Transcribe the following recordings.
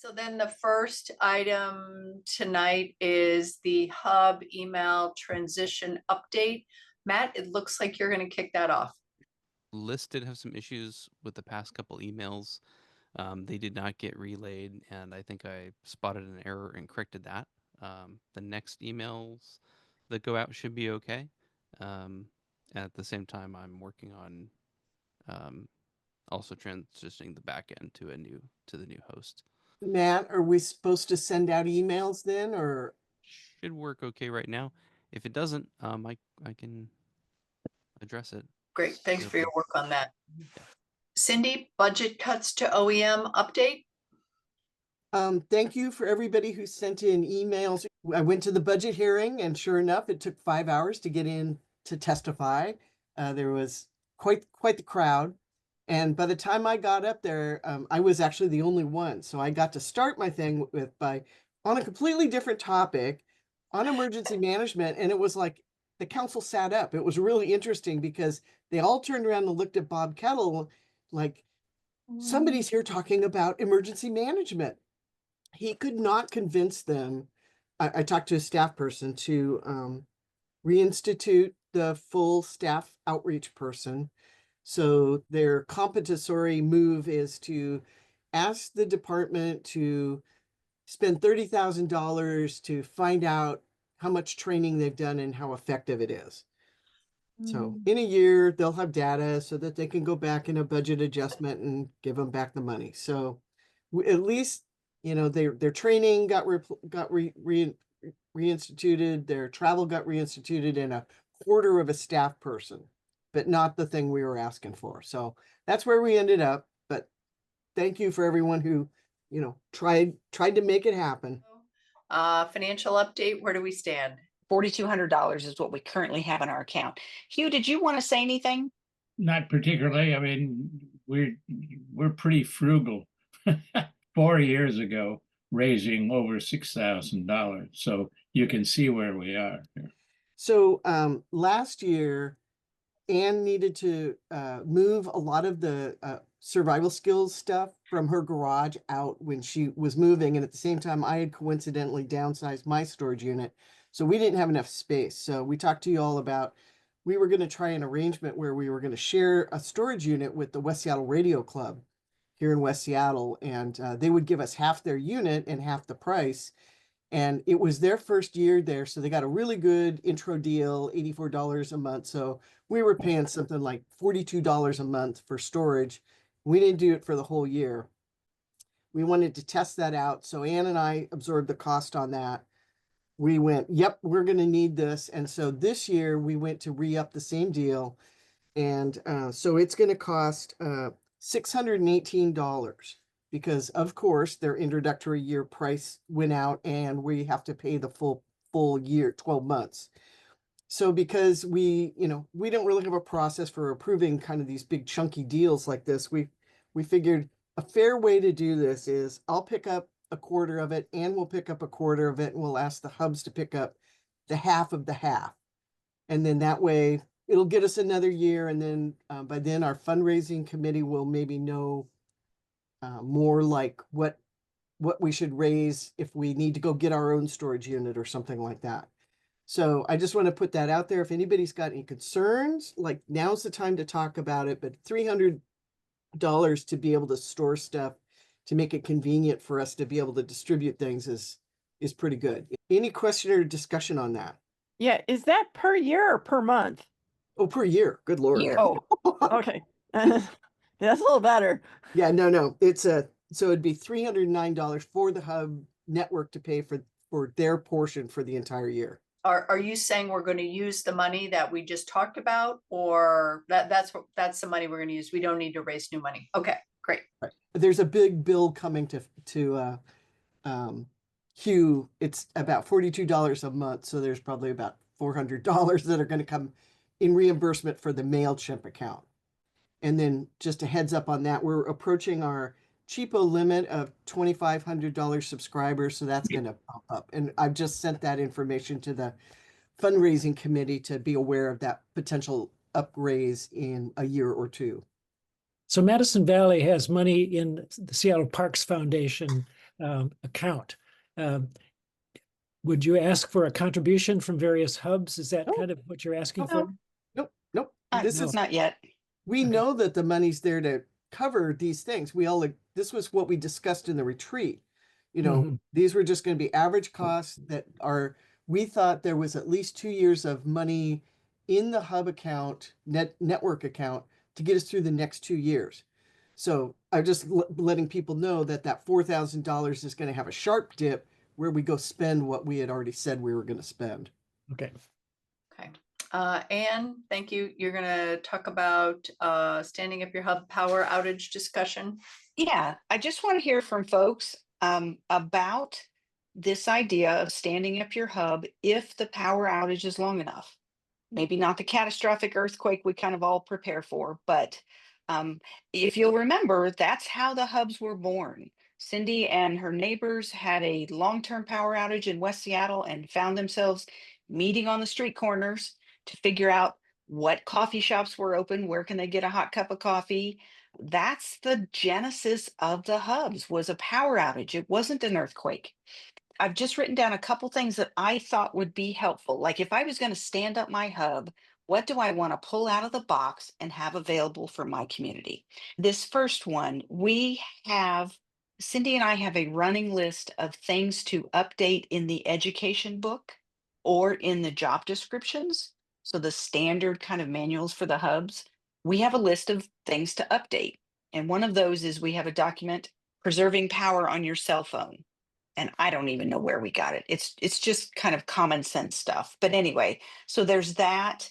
So then the first item tonight is the Hub email transition update. Matt, it looks like you're going to kick that off. List did have some issues with the past couple emails. They did not get relayed, and I think I spotted an error and corrected that. The next emails that go out should be okay. And at the same time, I'm working on um, also transitioning the back end to the new host. Matt, are we supposed to send out emails then, or? Should work okay right now. If it doesn't, I can address it. Great, thanks No for your problem. work on that. Yeah. Cindy, budget cuts to OEM update? Thank you for everybody who sent in emails. I went to the budget hearing, and sure enough, it took 5 hours to get in to testify. There was quite the crowd. And by the time I got up there, I was actually the only one. So I got to start my thing on a completely different topic on emergency management. And it was like the council sat up. It was really interesting because they all turned around and looked at Bob Kettle like, somebody's here talking about emergency management. He could not convince them. I talked to a staff person to reinstitute the full staff outreach person. So their compensatory move is to ask the department to spend $30,000 to find out how much training they've done and how effective it is. So in a year, they'll have data so that they can go back in a budget adjustment and give them back the money. So at least, their training got reinstituted, their travel got reinstituted, and a quarter of a staff person, but not the thing we were asking for. So that's where we ended up. But thank you for everyone who, tried to make it happen. Financial update, where do we stand? $4,200 is what we currently have in our account. Hugh, did you want to say anything? Not particularly. I mean, we're pretty frugal. 4 years ago, raising over $6,000. So you can see where we are here. So last year, Anne needed to move a lot of the survival skills stuff from her garage out when she was moving. And at the same time, I had coincidentally downsized my storage unit. So we didn't have enough space. So we talked to you all about, we were going to try an arrangement where we were going to share a storage unit with the West Seattle Radio Club here in West Seattle. And they would give us half their unit and half the price. And it was their first year there. So they got a really good intro deal, $84 a month. So we were paying something like $42 a month for storage. We didn't do it for the whole year. We wanted to test that out. So Ann and I absorbed the cost on that. We went, yep, we're going to need this. And so this year we went to re-up the same deal. And so it's going to cost $618 because, of course, their introductory year price went out and we have to pay the full year, 12 months. So because we don't really have a process for approving kind of these big chunky deals like this, we figured a fair way to do this is I'll pick up a quarter of it and we'll pick up a quarter of it and we'll ask the hubs to pick up the half of the half. And then that way it'll get us another year. And then by then our fundraising committee will maybe know more like what we should raise if we need to go get our own storage unit or something like that. So I just want to put that out there. If anybody's got any concerns, like now's the time to talk about it, but $300 to be able to store stuff to make it convenient for us to be able to distribute things is pretty good. Any question or discussion on that? Yeah, is that per year or per month? Oh, per year. Good Lord. Year. Oh, okay. That's a little better. Yeah, no. So it'd be $309 for the hub network to pay for their portion for the entire year. Are you saying we're going to use the money that we just talked about, or that's the money we're going to use? We don't need to raise new money. Okay, great. Right. There's a big bill coming to Hugh. It's about $42 a month. So there's probably about $400 that are going to come in reimbursement for the MailChimp account. And then just a heads up on that, we're approaching our cheapo limit of $2,500 subscribers. So that's going to pop up. And I've just sent that information to the fundraising committee to be aware of that potential upraise in a year or two. So Madison Valley has money in the Seattle Parks Foundation account. Um, would you ask for a contribution from various hubs? Is that Oh, kind of what you're asking no, for? nope. This is, Not yet. we Okay. know that the money's there to cover these things. We all, this was what we discussed in the retreat. You know, Mhm. these were just going to be average costs that are, we thought there was at least 2 years of money in the hub account, network account to get us through the next 2 years. So I'm just letting people know that that $4,000 is going to have a sharp dip where we go spend what we had already said we were going to spend. Okay. Okay. Anne, thank you. You're gonna talk about standing up your hub power outage discussion. Yeah, I just want to hear from folks about this idea of standing up your hub if the power outage is long enough. Maybe not the catastrophic earthquake we kind of all prepare for, but um, if you'll remember, that's how the hubs were born. Cindy and her neighbors had a long-term power outage in West Seattle and found themselves meeting on the street corners to figure out what coffee shops were open, where can they get a hot cup of coffee. That's the genesis of the hubs, was a power outage. It wasn't an earthquake. I've just written down a couple things that I thought would be helpful. Like if I was going to stand up my hub, what do I want to pull out of the box and have available for my community? This first one, Cindy and I have a running list of things to update in the education book or in the job descriptions. So the standard kind of manuals for the hubs, we have a list of things to update. And one of those is we have a document, preserving power on your cell phone, and I don't even know where we got it. It's just kind of common sense stuff. But anyway, so there's that.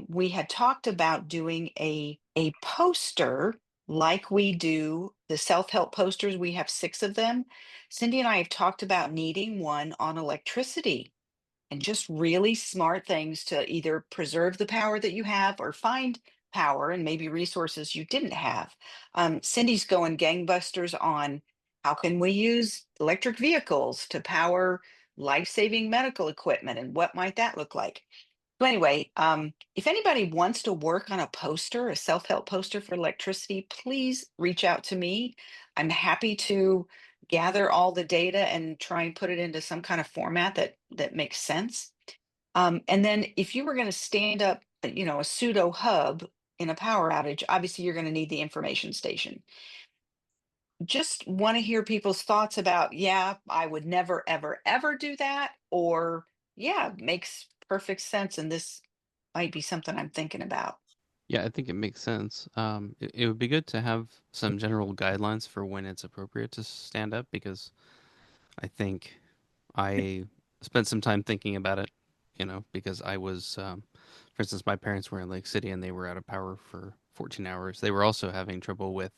We had talked about doing a poster like we do the self-help posters. We have 6 of them. Cindy and I have talked about needing one on electricity and just really smart things to either preserve the power that you have or find power and maybe resources you didn't have. Cindy's going gangbusters on how can we use electric vehicles to power life-saving medical equipment and what might that look like. So anyway, if anybody wants to work on a poster, a self-help poster for electricity, please reach out to me. I'm happy to gather all the data and try and put it into some kind of format that makes sense. And then if you were going to stand up, a pseudo hub in a power outage, obviously you're going to need the information station. Just want to hear people's thoughts about, yeah, I would never, ever, ever do that, or yeah, makes perfect sense. And this might be something I'm thinking about. Yeah, I think it makes sense. It would be good to have some general guidelines for when it's appropriate to stand up because I think I spent some time thinking about it, because I was, for instance, my parents were in Lake City and they were out of power for 14 hours. They were also having trouble with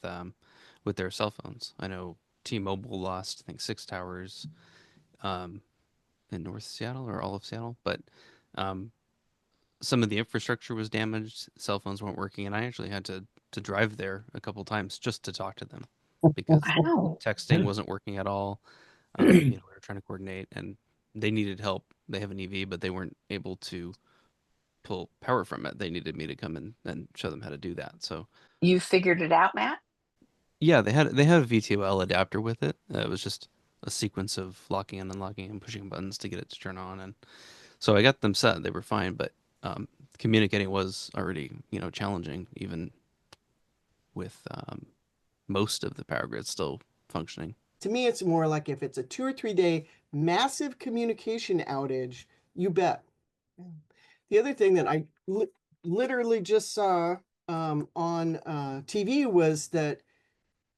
their cell phones. I know T-Mobile lost, I think, 6 towers um, in North Seattle or all of Seattle, but um, some of the infrastructure was damaged. Cell phones weren't working, and I actually had to drive there a couple times just to talk to them because Wow. texting wasn't working at all. We were trying to coordinate, and they needed help. They have an EV, but they weren't able to pull power from it. They needed me to come in and show them how to do that. So You figured it out, Matt? yeah, they had a VTOL adapter with it. It was just a sequence of locking and unlocking and pushing buttons to get it to turn on, and so I got them set. They were fine, but communicating was already challenging, even with most of the power grid still functioning. To me, it's more like if it's a 2 or 3 day massive communication outage, you bet. The other thing that I literally just saw on TV was that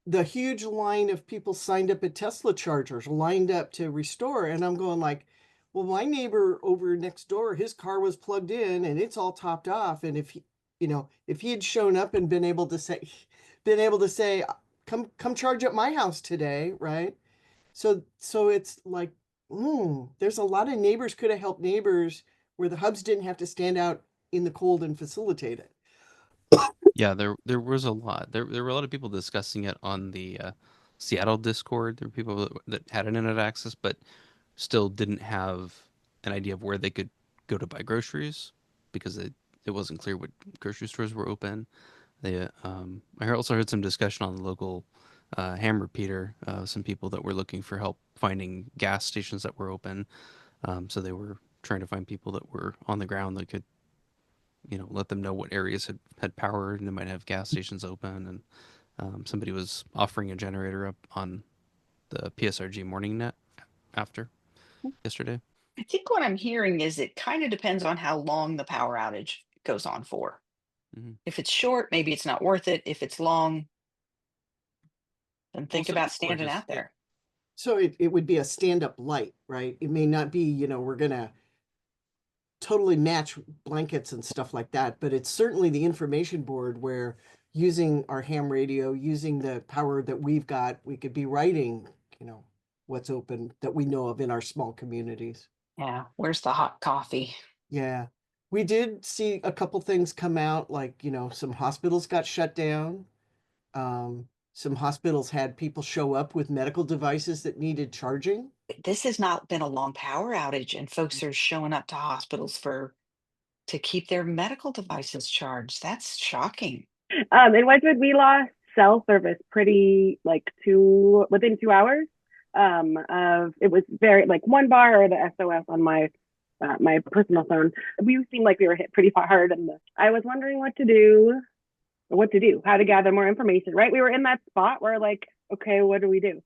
the huge line of people signed up at Tesla chargers, lined up to restore. And I'm going like, well, my neighbor over next door, his car was plugged in and it's all topped off. And if he had shown up and been able to say, come charge at my house today, right? So it's like, there's a lot of neighbors could have helped neighbors where the hubs didn't have to stand out in the cold and facilitate it. Yeah, there was a lot. There were a lot of people discussing it on the Seattle Discord. There were people that had internet access, but still didn't have an idea of where they could go to buy groceries because it wasn't clear what grocery stores were open. I also heard some discussion on the local ham repeater, some people that were looking for help finding gas stations that were open. So they were trying to find people that were on the ground that could, let them know what areas had power and they might have gas stations open. And somebody was offering a generator up on the PSRG morning net after yesterday. I think what I'm hearing is it kind of depends on how long the power outage goes on for. Mm-hmm. If it's short, maybe it's not worth it. If it's long, then Well, think some about people are standing just- out there. So it would be a stand-up light, right? It may not be, we're gonna totally match blankets and stuff like that, but it's certainly the information board where using our ham radio, using the power that we've got, we could be writing, what's open that we know of in our small communities. Yeah. Where's the hot coffee? Yeah. We did see a couple things come out, like, some hospitals got shut down. Some hospitals had people show up with medical devices that needed charging. This has not been a long power outage, and folks are showing up to hospitals to keep their medical devices charged. That's shocking. In Wedgwood, we lost cell service pretty within 2 hours. It was very one bar or the SOS on my my personal phone. We seemed like we were hit pretty hard, and I was wondering what to do, how to gather more information. Right, we were in that spot where okay, what do we do?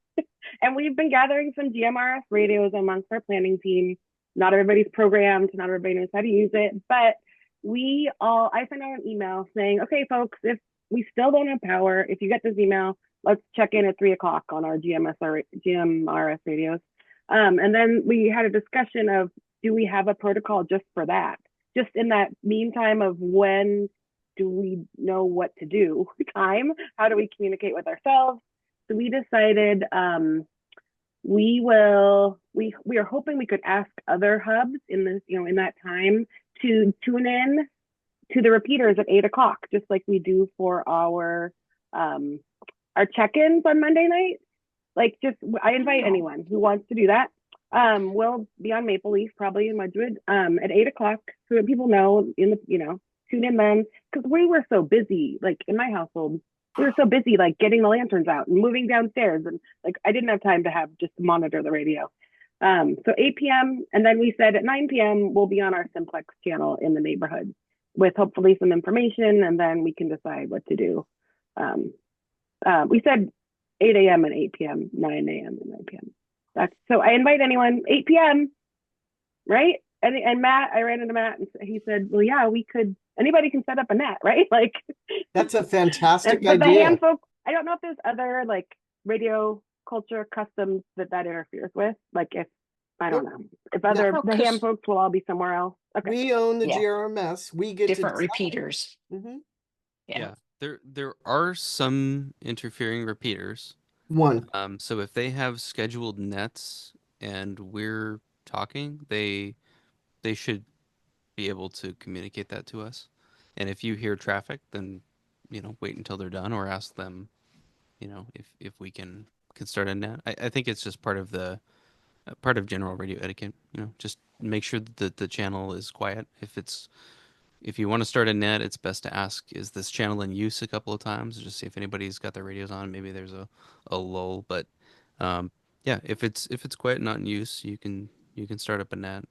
And we've been gathering some GMRS radios amongst our planning team. Not everybody's programmed, not everybody knows how to use it, but I sent out an email saying, okay, folks, if we still don't have power, if you get this email, let's check in at 3:00 on our GMRS radios. And then we had a discussion of, do we have a protocol just for that? Just in that meantime of when do we know what to do? How do we communicate with ourselves? So we decided we are hoping we could ask other hubs in this, in that time to tune in to the repeaters at 8:00, just like we do for our check-ins on Monday night. I invite anyone who wants to do that. We'll be on Maple Leaf, probably in Wedgwood, at 8:00, so that people know tune in then, because we were so busy, in my household. We were so busy, getting the lanterns out and moving downstairs, and I didn't have time to have just monitor the radio. So 8 p.m. and then we said at 9 p.m. we'll be on our Simplex channel in the neighborhood with hopefully some information, and then we can decide what to do. We said 8 a.m. and 8 p.m., 9 a.m. and 9 p.m. So I invite anyone 8 p.m. right? And Matt, I ran into Matt and he said, well, yeah, anybody can set up a net, right? That's a fantastic but idea. The ham folks, I don't know if there's other radio culture customs that interferes with. If I don't know if the ham folks will all be somewhere else. Okay. We own the Yeah. GRMS. We get Different to repeaters. Mm-hmm. Yeah. There are some interfering repeaters. One. So if they have scheduled nets and we're talking, they should be able to communicate that to us. And if you hear traffic, then wait until they're done or ask them, if we can start a net. I think it's just part of general radio etiquette. Just make sure that the channel is quiet. If you want to start a net, it's best to ask, is this channel in use a couple of times? Just see if anybody's got their radios on. Maybe there's a lull, but yeah, if it's quiet and not in use, you can start up a net,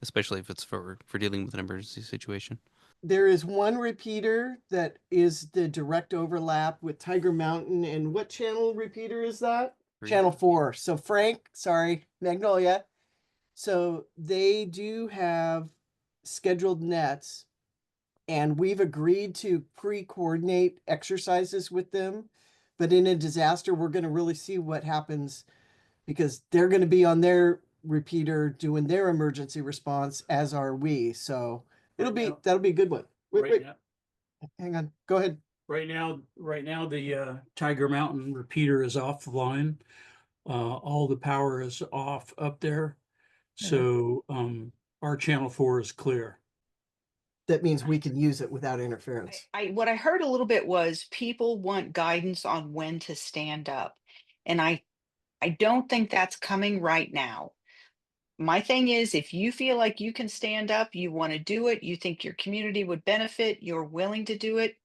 especially if it's for dealing with an emergency situation. There is one repeater that is the direct overlap with Tiger Mountain. And what channel repeater is that? 3. Channel 4. So Magnolia. So they do have scheduled nets, and we've agreed to pre-coordinate exercises with them. But in a disaster, we're going to really see what happens, because they're going to be on their repeater doing their emergency response, as are we. So that'll be a good one. Wait, hang on. Go ahead. Right now, the Tiger Mountain repeater is offline. All the power is off up there. So our channel 4 is clear. That means we can use it without interference. What I heard a little bit was people want guidance on when to stand up. And I don't think that's coming right now. My thing is, if you feel like you can stand up, you want to do it, you think your community would benefit, you're willing to do it,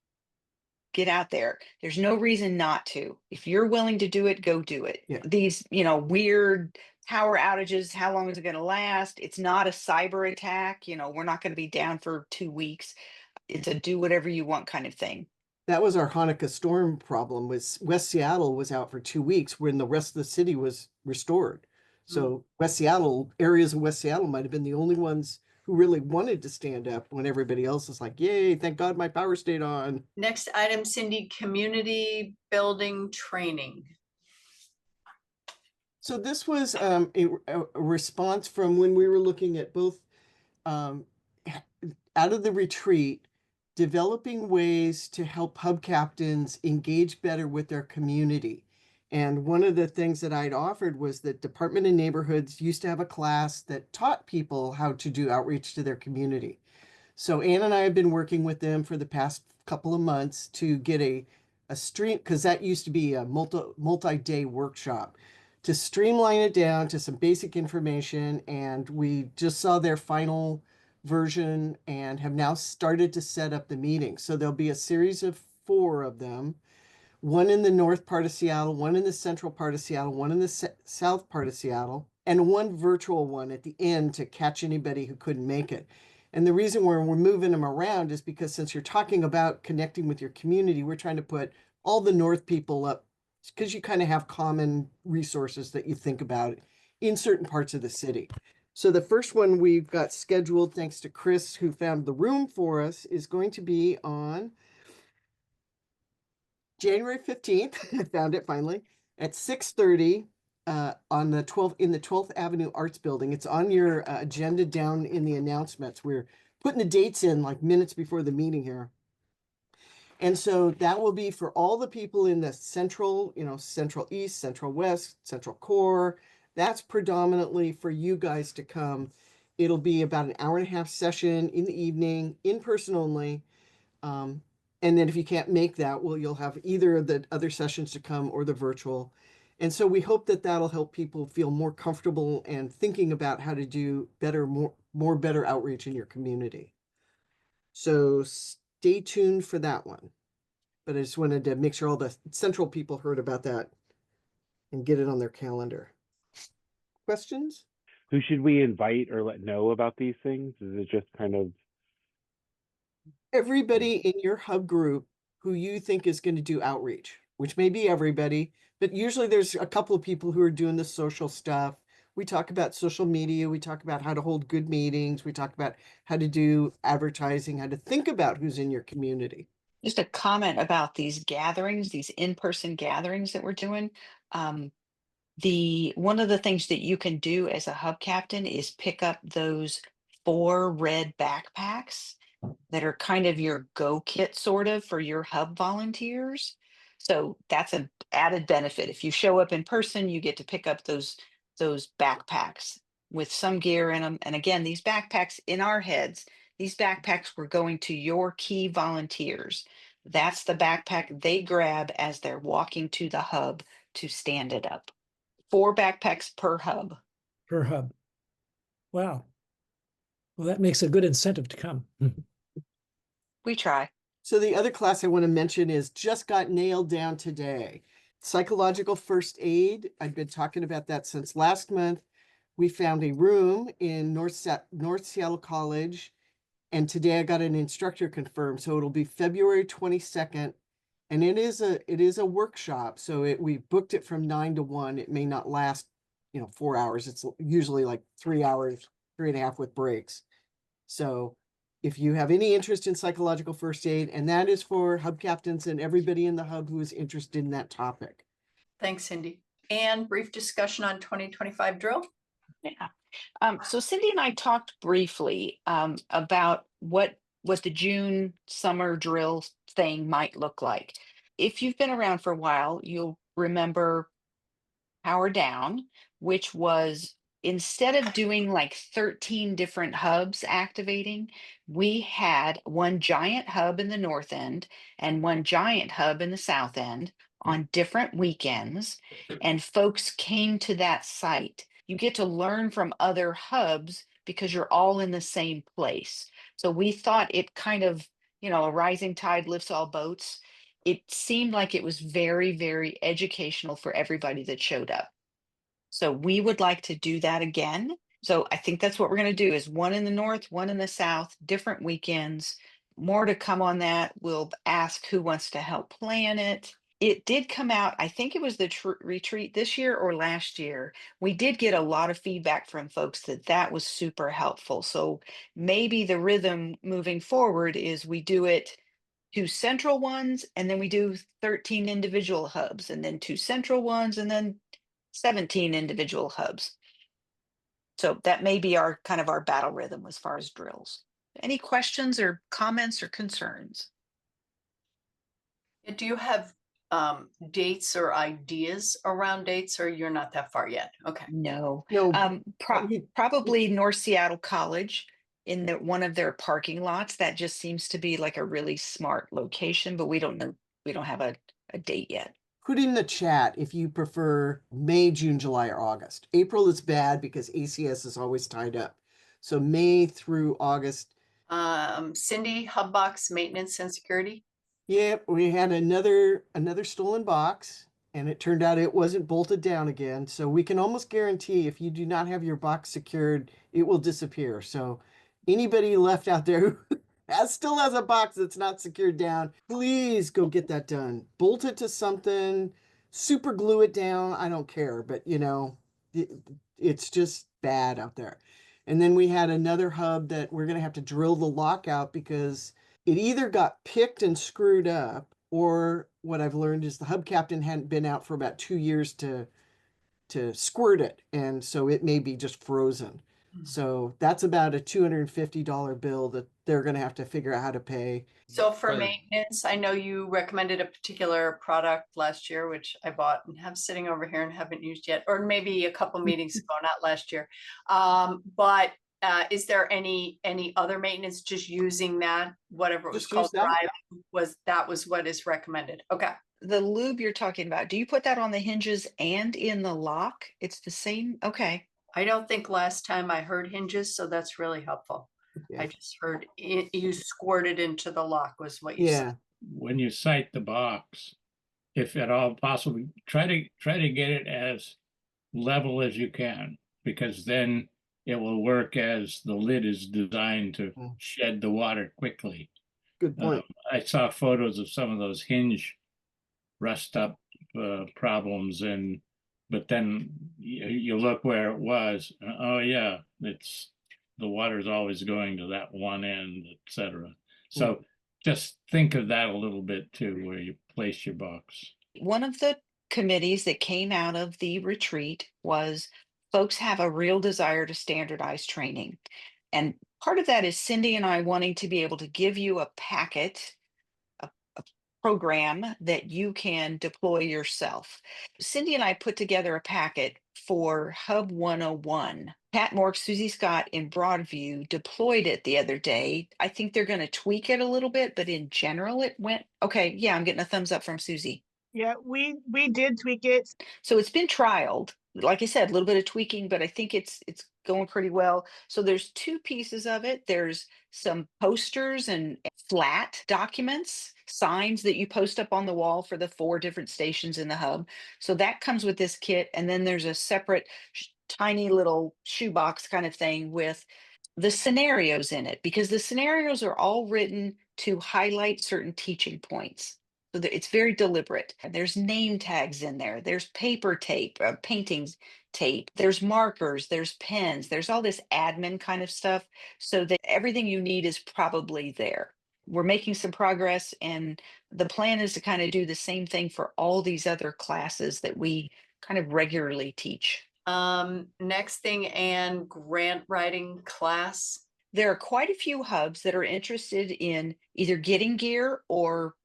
get out there. There's no reason not to. If you're willing to do it, go do it. Yeah. These, weird power outages, how long is it going to last? It's not a cyber attack. We're not going to be down for 2 weeks. It's a do whatever you want kind of thing. That was our Hanukkah storm problem. Was West Seattle was out for 2 weeks when the rest of the city was restored. So West Seattle, areas of West Seattle might have been the only ones who really wanted to stand up when everybody else was like, yay, thank God my power stayed on. Next item, Cindy, community building training. So this was a response from when we were looking at both out of the retreat, developing ways to help hub captains engage better with their community. And one of the things that I'd offered was that Department of Neighborhoods used to have a class that taught people how to do outreach to their community. So Ann and I have been working with them for the past couple of months to get a stream, because that used to be a multi-day workshop, to streamline it down to some basic information. And we just saw their final version and have now started to set up the meeting. So there'll be a series of 4 of them, one in the north part of Seattle, one in the central part of Seattle, one in the south part of Seattle, and one virtual one at the end to catch anybody who couldn't make it. And the reason we're moving them around is because since you're talking about connecting with your community, we're trying to put all the north people up because you kind of have common resources that you think about in certain parts of the city. So the first one we've got scheduled, thanks to Chris, who found the room for us, is going to be on January 15th. I found it finally at 6:30 on the 12th Avenue Arts Building. It's on your agenda down in the announcements. We're putting the dates in like minutes before the meeting here. And so that will be for all the people in the central, central east, central west, central core. That's predominantly for you guys to come. It'll be about an hour-and-a-half session in the evening, in person only. And then if you can't make that, you'll have either of the other sessions to come or the virtual. And so we hope that that'll help people feel more comfortable and thinking about how to do better, more better outreach in your community. So stay tuned for that one. But I just wanted to make sure all the central people heard about that and get it on their calendar. Questions? Who should we invite or let know about these things? Is it just kind of everybody in your hub group who you think is going to do outreach, which may be everybody, but usually there's a couple of people who are doing the social stuff. We talk about social media. We talk about how to hold good meetings. We talk about how to do advertising, how to think about who's in your community. Just a comment about these gatherings, these in-person gatherings that we're doing. One of the things that you can do as a hub captain is pick up those 4 red backpacks that are kind of your go kit sort of for your hub volunteers. So that's an added benefit. If you show up in person, you get to pick up those backpacks with some gear in them. And again, these backpacks in our heads, these backpacks were going to your key volunteers. That's the backpack they grab as they're walking to the hub to stand it up. 4 backpacks per hub. Per hub. Wow. Well, that makes a good incentive to come. We try. So the other class I want to mention is just got nailed down today. Psychological first aid. I've been talking about that since last month. We found a room in North Seattle College, and today I got an instructor confirmed. So it'll be February 22nd, and it is a workshop. So we booked it from 9 to 1. It may not last, 4 hours. It's usually like 3 hours, 3.5 with breaks. So if you have any interest in psychological first aid, and that is for hub captains and everybody in the hub who is interested in that topic. Thanks, Cindy. And brief discussion on 2025 drill. Yeah. So Cindy and I talked briefly about what the June summer drill thing might look like. If you've been around for a while, you'll remember Power Down, which was, instead of doing like 13 different hubs activating, we had one giant hub in the north end and one giant hub in the south end on different weekends, and folks came to that site. You get to learn from other hubs because you're all in the same place. So we thought it kind of, a rising tide lifts all boats. it seemed like it was very, very educational for everybody that showed up. So we would like to do that again. So I think that's what we're going to do is one in the north, one in the south, different weekends. More to come on that. We'll ask who wants to help plan it. It did come out, I think it was the retreat this year or last year. We did get a lot of feedback from folks that that was super helpful. So maybe the rhythm moving forward is we do it 2 central ones, and then we do 13 individual hubs, and then 2 central ones, and then 17 individual hubs. So that may be our kind of our battle rhythm as far as drills. Any questions or comments or concerns? Do you have dates or ideas around dates, or you're not that far yet? Okay. No. No, Probably North Seattle College in one of their parking lots. That just seems to be like a really smart location, but we don't know. We don't have a date yet. put in the chat if you prefer May, June, July, or August. April is bad because ACS is always tied up. So May through August. Cindy, Hubbox maintenance and security. Yep, we had another stolen box, and it turned out it wasn't bolted down again. So we can almost guarantee if you do not have your box secured, it will disappear. So anybody left out there who still has a box that's not secured down, please go get that done. Bolt it to something, super glue it down. I don't care, but it's just bad out there. And then we had another hub that we're going to have to drill the lock out because it either got picked and screwed up, or what I've learned is the hub captain hadn't been out for about 2 years to squirt it, and so it may be just frozen. So that's about a $250 bill that they're going to have to figure out how to pay. So for Right. maintenance, I know you recommended a particular product last year, which I bought and have sitting over here and haven't used yet, or maybe a couple meetings ago, not last year. But is there any other maintenance just using that, whatever it was Just use called, that. that was what is recommended? Okay. The lube you're talking about, do you put that on the hinges and in the lock? It's the same? Okay. I don't think last time I heard hinges, so that's really helpful. Yeah. I just heard you squirted into the lock was what you said. Yeah. When you cite the box, if at all possible, try to get it as level as you can, because then it will work as the lid is designed to shed the water quickly. Good point. I saw photos of some of those hinge rust up problems, but then you look where it was. Oh yeah, it's the water's always going to that one end, etc. So just think of that a little bit too, where you place your box. One of the committees that came out of the retreat was folks have a real desire to standardize training. And part of that is Cindy and I wanting to be able to give you a packet, a program that you can deploy yourself. Cindy and I put together a packet for Hub 101. Pat Mork, Susie Scott in Broadview deployed it the other day. I think they're going to tweak it a little bit, but in general, it went okay. Yeah, I'm getting a thumbs up from Susie. Yeah, we did tweak it. So it's been trialed. Like I said, a little bit of tweaking, but I think it's going pretty well. So there's 2 pieces of it. There's some posters and flat documents, signs that you post up on the wall for the 4 different stations in the hub. So that comes with this kit. And then there's a separate tiny little shoebox kind of thing with the scenarios in it, because the scenarios are all written to highlight certain teaching points. So that it's very deliberate. There's name tags in there. There's paper tape, paintings tape. There's markers. There's pens. There's all this admin kind of stuff, so that everything you need is probably there. We're making some progress, and the plan is to kind of do the same thing for all these other classes that we kind of regularly teach. Next thing, and grant writing class. There are quite a few hubs that are interested in either getting gear or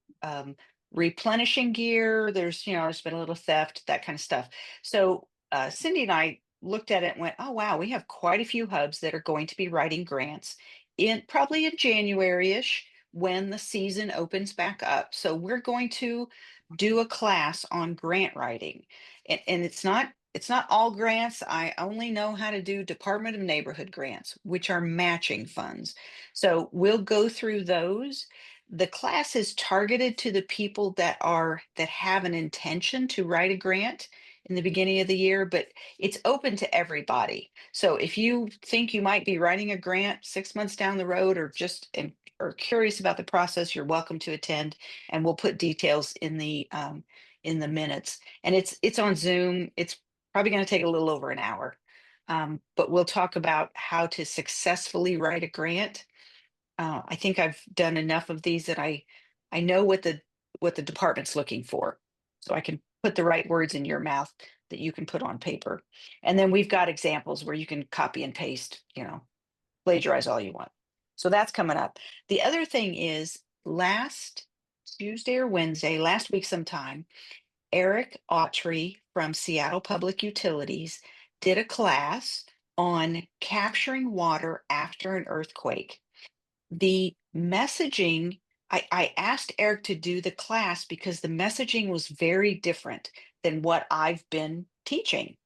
replenishing gear. There's been a little theft, that kind of stuff. So Cindy and I looked at it and went, oh wow, we have quite a few hubs that are going to be writing grants probably in January-ish when the season opens back up. So we're going to do a class on grant writing, and it's not all grants. I only know how to do Department of Neighborhood grants, which are matching funds. So we'll go through those. the class is targeted to the people that have an intention to write a grant in the beginning of the year, but it's open to everybody. So if you think you might be writing a grant 6 months down the road, or just are curious about the process, you're welcome to attend, and we'll put details in the minutes. And it's on Zoom. It's probably going to take a little over an hour, but we'll talk about how to successfully write a grant. I think I've done enough of these that I know what the department's looking for, so I can put the right words in your mouth that you can put on paper. And then we've got examples where you can copy and paste, plagiarize all you want. So that's coming up. The other thing is, last Tuesday or Wednesday, last week sometime, Eric Autry from Seattle Public Utilities did a class on capturing water after an earthquake. The messaging, I asked Eric to do the class because the messaging was very different than what I've been teaching.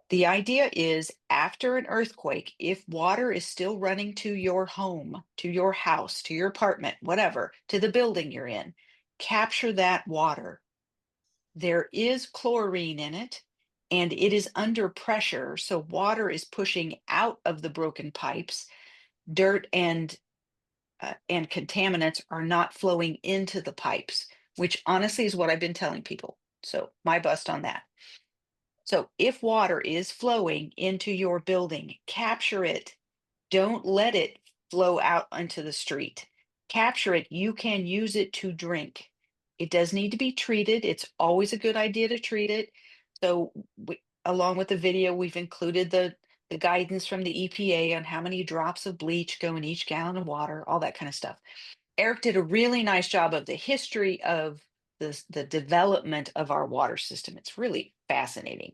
The idea is, after an earthquake, if water is still running to your home, to your house, to your apartment, whatever, to the building you're in, capture that water. There is chlorine in it, and it is under pressure. So water is pushing out of the broken pipes. Dirt and contaminants are not flowing into the pipes, which honestly is what I've been telling people. So my bust on that. So if water is flowing into your building, capture it. Don't let it flow out onto the street. Capture it. You can use it to drink. It does need to be treated. It's always a good idea to treat it. So along with the video, we've included the guidance from the EPA on how many drops of bleach go in each gallon of water, all that kind of stuff. Eric did a really nice job of the history of the development of our water system. It's really fascinating.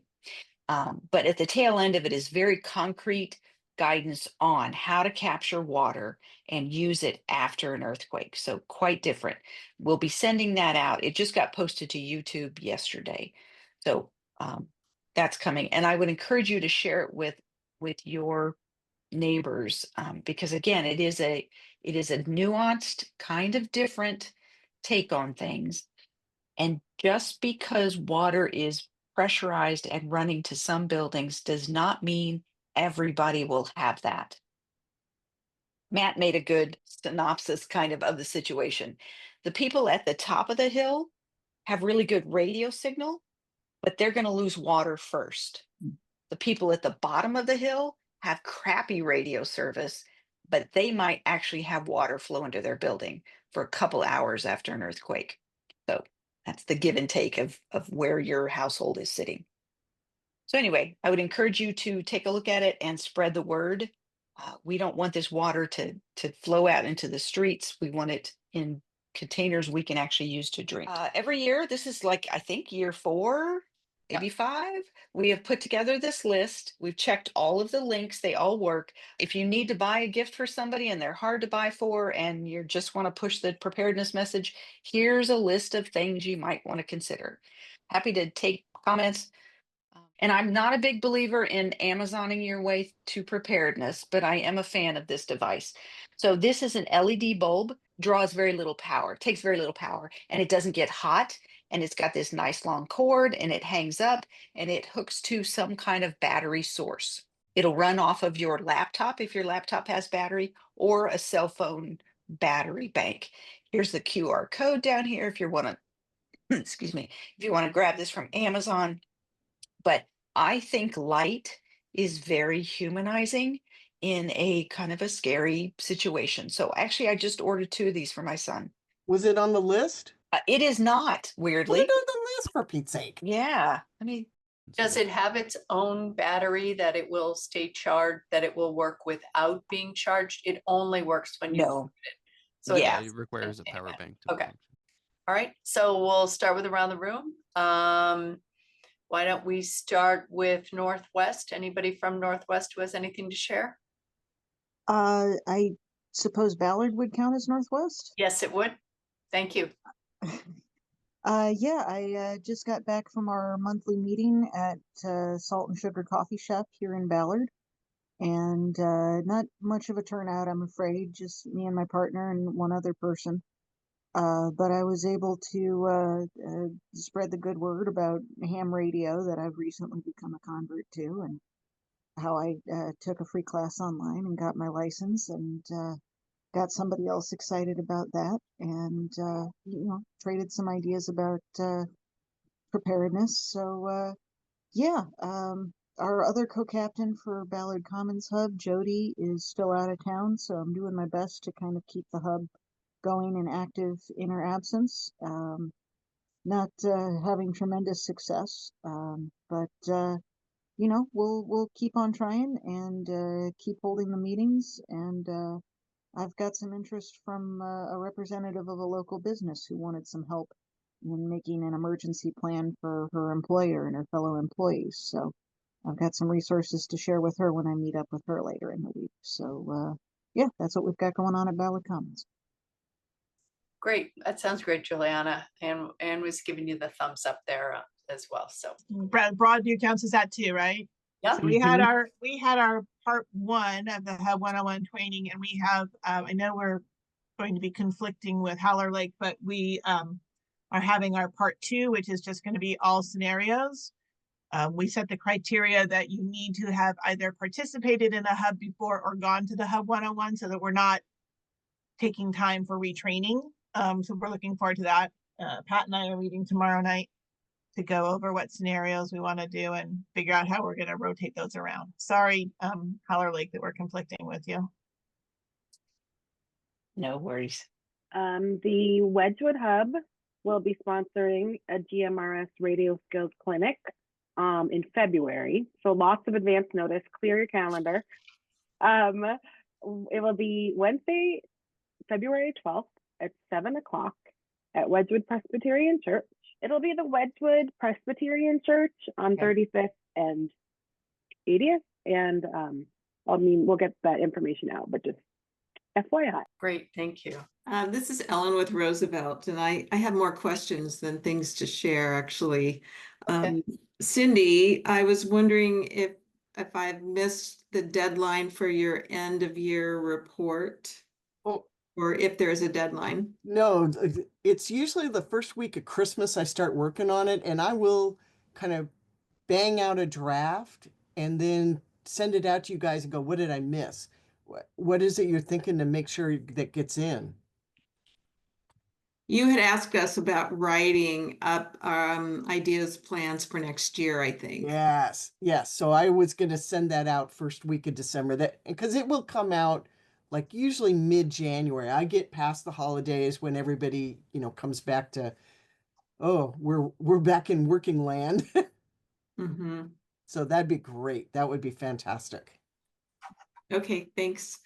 But at the tail end of it is very concrete guidance on how to capture water and use it after an earthquake. So quite different. We'll be sending that out. It just got posted to YouTube yesterday. So that's coming. And I would encourage you to share it with your neighbors, because again, it is a nuanced, kind of different take on things. And just because water is pressurized and running to some buildings does not mean everybody will have that. Matt made a good synopsis kind of the situation. The people at the top of the hill have really good radio signal, but they're going to lose water first. The people at the bottom of the hill have crappy radio service, but they might actually have water flow into their building for a couple hours after an earthquake. So that's the give and take of where your household is sitting. So anyway, I would encourage you to take a look at it and spread the word. We don't want this water to flow out into the streets. We want it in containers we can actually use to drink. Every year, this is like, I think, year 4, maybe 5. We have put together this list. We've checked all of the links. They all work. If you need to buy a gift for somebody and they're hard to buy for, and you just want to push the preparedness message, here's a list of things you might want to consider. Happy to take comments. And I'm not a big believer in Amazoning your way to preparedness, but I am a fan of this device. So this is an LED bulb, draws very little power, takes very little power, and it doesn't get hot. And it's got this nice long cord, and it hangs up, and it hooks to some kind of battery source. It'll run off of your laptop if your laptop has battery, or a cell phone battery bank. Here's the QR code down here if you want to, excuse me, if you want to grab this from Amazon. But I think light is very humanizing in a kind of a scary situation. So actually, I just ordered 2 of these for my son. Was it on the list? It is not, Put weirdly. it on the list, for Pete's sake. Yeah. I mean, Does it have its own battery that it will stay charged, that it will work without being charged? It only works when you no. put it. So Yeah. It requires a power bank to Okay. function. All right, so we'll start with around the room. Why don't we start with Northwest? Anybody from Northwest who has anything to share? I suppose Ballard would count as Northwest. Yes, it would. Thank you. Yeah, I just got back from our monthly meeting at Salt and Sugar Coffee Shop here in Ballard. and not much of a turnout, I'm afraid, just me and my partner and one other person. But I was able to spread the good word about ham radio that I've recently become a convert to, and how I took a free class online and got my license, and got somebody else excited about that, and traded some ideas about preparedness. So yeah, our other co-captain for Ballard Commons Hub, Jody, is still out of town, so I'm doing my best to kind of keep the hub going and active in her absence. Not having tremendous success, but we'll keep on trying and keep holding the meetings. And I've got some interest from a representative of a local business who wanted some help in making an emergency plan for her employer and her fellow employees. So I've got some resources to share with her when I meet up with her later in the week. So yeah, that's what we've got going on at Ballard Commons. Great. That sounds great, Juliana. And was giving you the thumbs up there as well. So Broadview counts as that too, right? yeah, So we had our part 1 of the Hub 101 training, and we have I know we're going to be conflicting with Howler Lake, but we are having our part 2, which is just going to be all scenarios. We set the criteria that you need to have either participated in a hub before or gone to the Hub 101, so that we're not taking time for retraining. So we're looking forward to that. Pat and I are meeting tomorrow night to go over what scenarios we want to do and figure out how we're going to rotate those around. Sorry, Howler Lake, that we're conflicting with you. No worries. The Wedgwood Hub will be sponsoring a GMRS radio skills clinic in February. So lots of advance notice, clear your calendar. It will be Wednesday, February 12th at 7 o'clock at Wedgwood Presbyterian Church. It'll be the Wedgwood Presbyterian Church on 35th and 80th. And we'll get that information out, but just FYI. great. Thank you. This is Ellen with Roosevelt, and I have more questions than things to share, actually. Okay. Cindy, I was wondering if I've missed the deadline for your end of year report, or if there's a deadline. No, it's usually the first week of Christmas I start working on it, and I will kind of bang out a draft and then send it out to you guys and go, what did I miss? What is it you're thinking to make sure that gets in? You had asked us about writing up ideas, plans for next year, I think. Yes. So I was going to send that out first week of December, because it will come out like usually mid-January. I get past the holidays when everybody, comes back to, oh, we're back in working land. Mm-hmm. So that'd be great. That would be fantastic. Okay, thanks.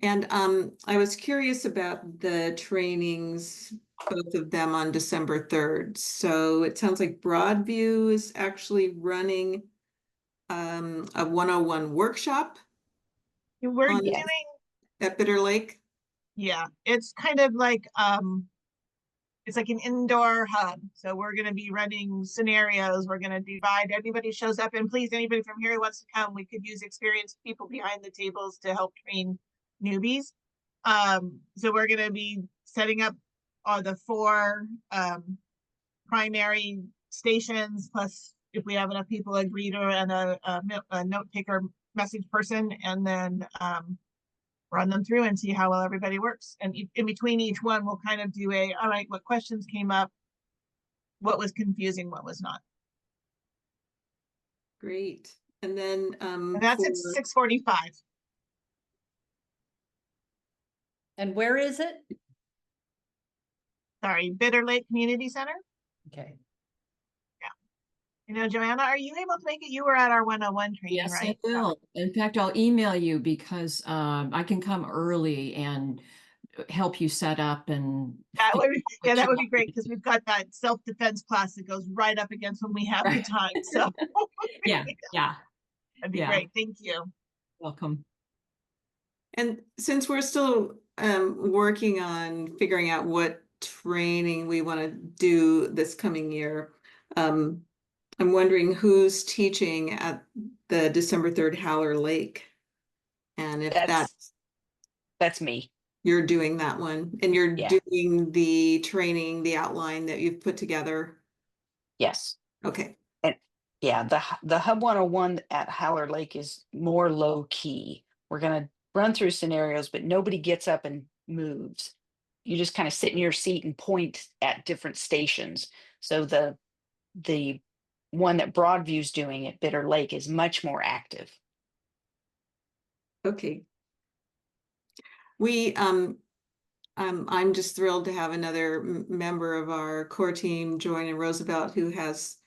And I was curious about the trainings, both of them on December 3rd. So it sounds like Broadview is actually running a 101 workshop. We're doing at Bitter Lake. Yeah, it's kind of like it's like an indoor hub. So we're going to be running scenarios. We're going to divide. Anybody shows up, and please, anybody from here who wants to come, we could use experienced people behind the tables to help train newbies. So we're going to be setting up the 4 primary stations, plus if we have enough people, a greeter and a note taker message person, and then run them through and see how well everybody works. And in between each one, we'll kind of do all right, what questions came up, what was confusing, what was not. Great. And then and that's at 6:45. And where is it? Sorry, Bitter Lake Community Center. Okay. Joanna, are you able to make it? You were at our 101 training, Yes, right? I will. In fact, I'll email you because I can come early and help you set up and that would be great, because we've got that self-defense class that goes right up against when we have the time. So yeah, that'd be great. Thank you. Welcome. And since we're still working on figuring out what training we want to do this coming year, I'm wondering who's teaching at the December 3rd Howler Lake. And if that's me. you're doing that one, and you're Yeah. doing the training, the outline that you've put together. Yes. Okay. And yeah, the Hub 101 at Howler Lake is more low key. We're gonna run through scenarios, but nobody gets up and moves. You just kind of sit in your seat and point at different stations. So the one that Broadview's doing at Bitter Lake is much more active. Okay. We I'm just thrilled to have another member of our core team join in, Roosevelt, who has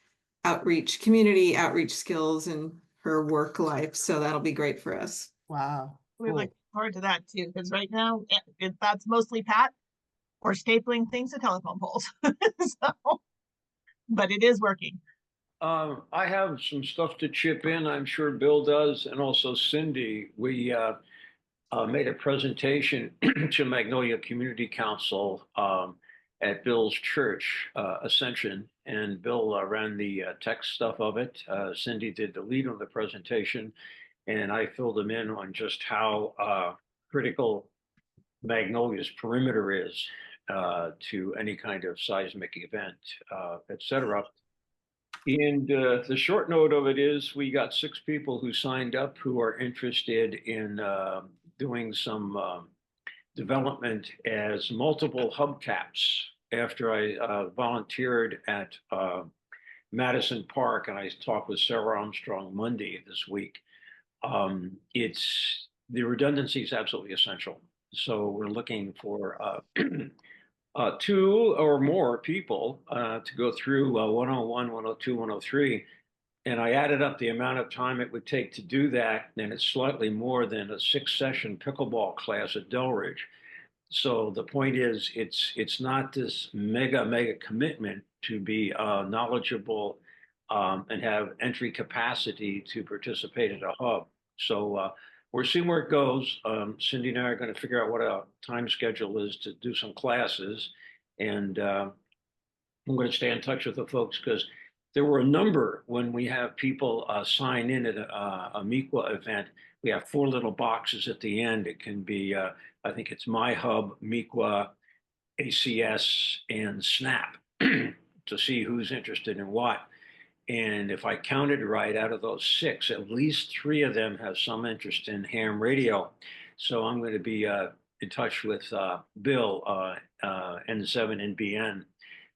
community outreach skills in her work life. So that'll be great for us. Wow. We Cool. look forward to that too, because right now that's mostly Pat or stapling things to telephone poles. So, but it is working. I have some stuff to chip in. I'm sure Bill does, and also Cindy. We made a presentation to Magnolia Community Council at Bill's church, Ascension, and Bill ran the tech stuff of it. Cindy did the lead on the presentation, and I filled them in on just how critical Magnolia's perimeter is to any kind of seismic event, et cetera. And the short note of it is we got 6 people who signed up who are interested in doing some development as multiple hubcaps. After I volunteered at Madison Park, and I talked with Sarah Armstrong Monday this week, the redundancy is absolutely essential. So we're looking for 2 or more people to go through 101, 102, 103. And I added up the amount of time it would take to do that, and it's slightly more than a 6-session pickleball class at Delridge. So the point is, it's not this mega commitment to be knowledgeable and have entry capacity to participate in a hub. So we're seeing where it goes. Cindy and I are going to figure out what a time schedule is to do some classes. And I'm going to stay in touch with the folks, because there were a number when we have people sign in at a MEQA event. We have 4 little boxes at the end. It can be, I think it's My Hub, MEQA, ACS, and SNAP to see who's interested in what. And if I counted right, out of those 6, at least 3 of them have some interest in ham radio. So I'm going to be in touch with Bill, N7NBN,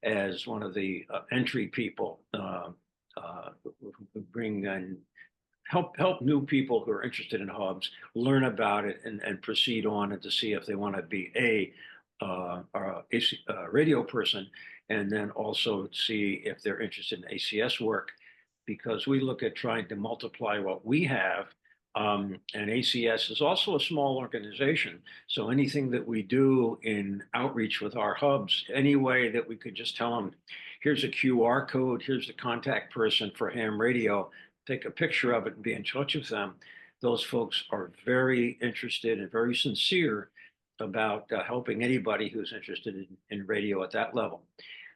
as one of the entry people who bring in, help new people who are interested in hubs learn about it and proceed on, and to see if they want to be a radio person, and then also see if they're interested in ACS work, because we look at trying to multiply what we have. And ACS is also a small organization. So anything that we do in outreach with our hubs, any way that we could just tell them, here's a QR code, here's the contact person for ham radio, take a picture of it and be in touch with them. Those folks are very interested and very sincere about helping anybody who's interested in radio at that level.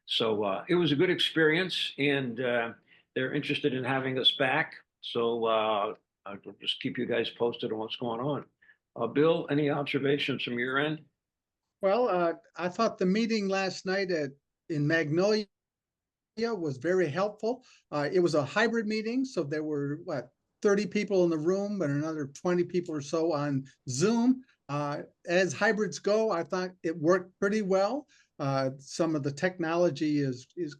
So it was a good experience, and they're interested in having us back. So I'll just keep you guys posted on what's going on. Bill, any observations from your end? Well, I thought the meeting last night in Magnolia was very helpful. It was a hybrid meeting, so there were 30 people in the room and another 20 people or so on Zoom. As hybrids go, I thought it worked pretty well. Some of the technology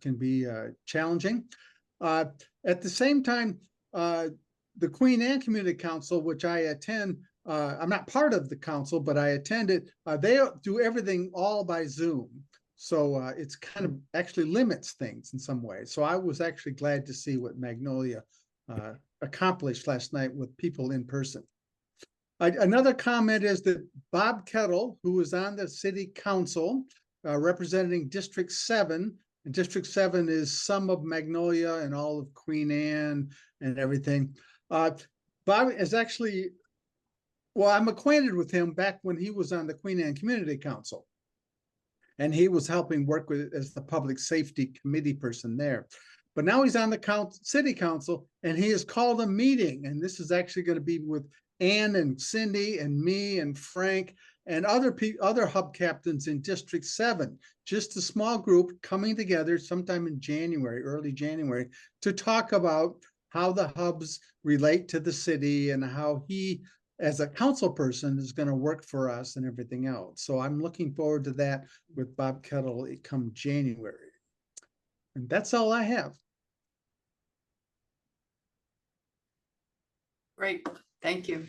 can be challenging. At the same time, the Queen Anne Community Council, which I attend, I'm not part of the council, but I attend it. They do everything all by Zoom. So it's kind of actually limits things in some ways. So I was actually glad to see what Magnolia accomplished last night with people in person. Another comment is that Bob Kettle, who was on the city council representing District 7, and District 7 is some of Magnolia and all of Queen Anne and everything. Bob is actually, well, I'm acquainted with him back when he was on the Queen Anne Community Council. And he was helping work with as the public safety committee person there. But now he's on the city council, and he has called a meeting, and this is actually going to be with Ann and Cindy and me and Frank and other hub captains in District 7, just a small group coming together sometime in January, early January, to talk about how the hubs relate to the city and how he, as a council person, is going to work for us and everything else. So I'm looking forward to that with Bob Kettle come January. And that's all I have. Great, thank you.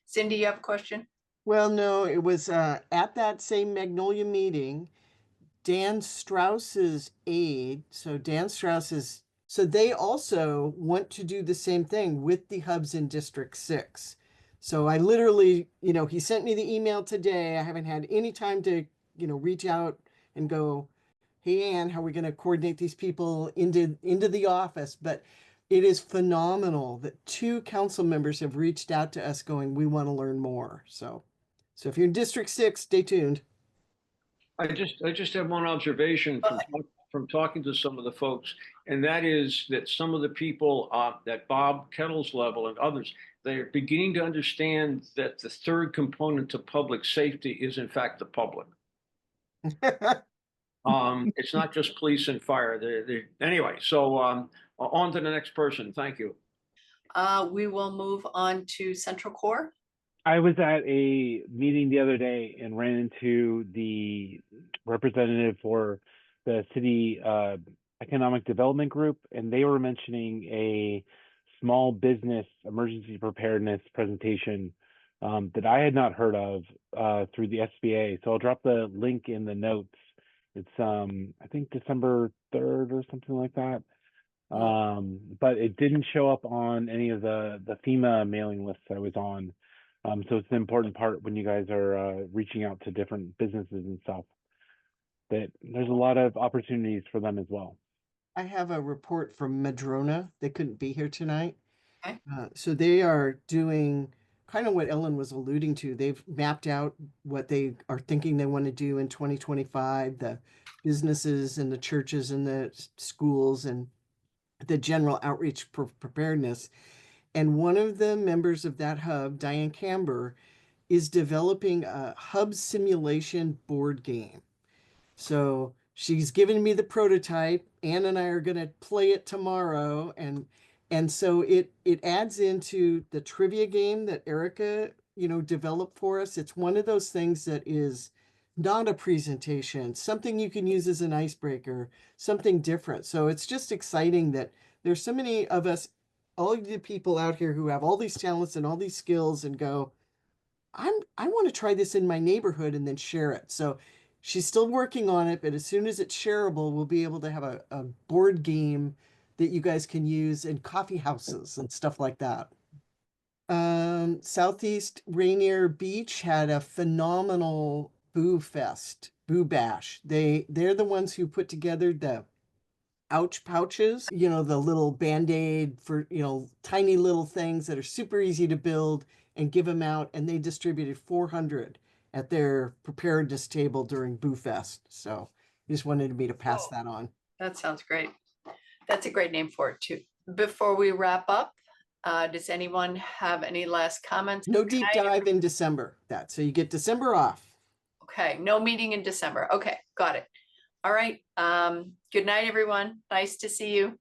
Cindy, you have a question? Well, no, it was at that same Magnolia meeting, Dan Strauss's aide. So Dan Strauss is, so they also want to do the same thing with the hubs in District 6. So I literally, he sent me the email today. I haven't had any time to, reach out and go, hey, Ann, how are we going to coordinate these people into the office? But it is phenomenal that 2 council members have reached out to us going, we want to learn more. So if you're in District 6, stay tuned. I just have one observation from talking to some of the folks, and that is that some of the people at Bob Kettle's level and others, they're beginning to understand that the third component to public safety is in fact the public. It's not just police and fire. Anyway, so on to the next person. Thank you. We will move on to Central Core. I was at a meeting the other day and ran into the representative for the city economic development group, and they were mentioning a small business emergency preparedness presentation that I had not heard of through the SBA. So I'll drop the link in the notes. It's I think December 3rd or something like that. But it didn't show up on any of the FEMA mailing lists I was on. So it's an important part when you guys are reaching out to different businesses and stuff, that there's a lot of opportunities for them as well. I have a report from Madrona. They couldn't be here tonight. Okay. So they are doing kind of what Ellen was alluding to. They've mapped out what they are thinking they want to do in 2025, the businesses and the churches and the schools and the general outreach preparedness. And one of the members of that hub, Diane Camber, is developing a hub simulation board game. So she's given me the prototype. Ann and I are going to play it tomorrow. And so it adds into the trivia game that Erica, developed for us. It's one of those things that is not a presentation, something you can use as an icebreaker, something different. So it's just exciting that there's so many of us, all of the people out here who have all these talents and all these skills and go, I want to try this in my neighborhood and then share it. So she's still working on it, but as soon as it's shareable, we'll be able to have a board game that you guys can use in coffee houses and stuff like that. Southeast Rainier Beach had a phenomenal Boo Bash. They're the ones who put together the ouch pouches, the little Band-Aid for, tiny little things that are super easy to build and give them out. And they distributed 400 at their preparedness table during Boo Fest. So just wanted me to pass that on. That sounds great. That's a great name for it too. Before we wrap up, does anyone have any last comments? No deep dive in December. So you get December off. Okay, no meeting in December. Okay, got it. All right. Good night, everyone. Nice to see you.